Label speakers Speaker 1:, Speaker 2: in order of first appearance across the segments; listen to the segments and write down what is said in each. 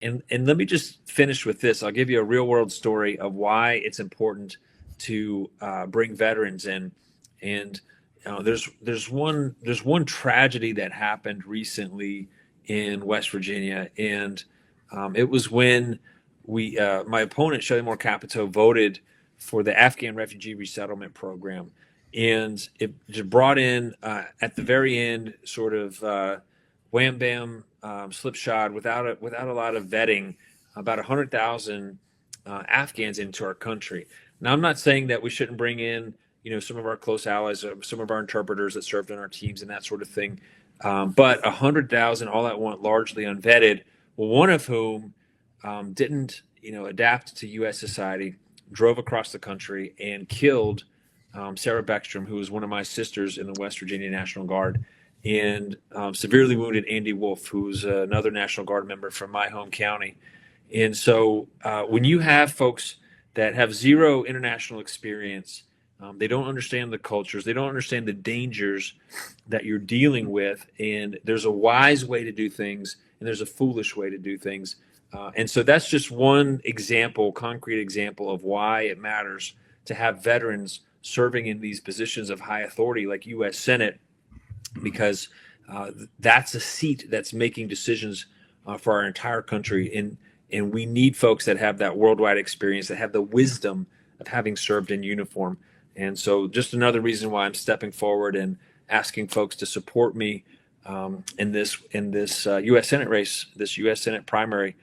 Speaker 1: And let me just finish with this. I'll give you a real world story of why it's important to bring veterans in. And there's one tragedy that happened recently in West Virginia, and it was when we my opponent Shelley Moore Capito voted for the Afghan refugee resettlement program, and it just brought in at the very end sort of wham bam slipshod without a lot of vetting about 100,000 Afghans into our country. Now, I'm not saying that we shouldn't bring in some of our close allies, some of our interpreters that served on our teams and that sort of thing, but 100,000 all at once, largely unvetted. Well, one of whom didn't adapt to U.S. society, drove across the country and killed Sarah Beckstrom, who was one of my sisters in the West Virginia National Guard, and severely wounded Andy Wolf, who's another National Guard member from my home county. And so when you have folks that have zero international experience, they don't understand the cultures, they don't understand the dangers that you're dealing with. And there's a wise way to do things, and there's a foolish way to do things. And so that's just one example, concrete example of why it matters to have veterans serving in these positions of high authority like U.S. Senate, because that's a seat that's making decisions for our entire country. And we need folks that have that worldwide experience, that have the wisdom of having served in uniform. And so just another reason why I'm stepping forward and asking folks to support me in this U.S. Senate race, this U.S. Senate primary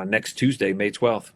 Speaker 1: next Tuesday, May 12th.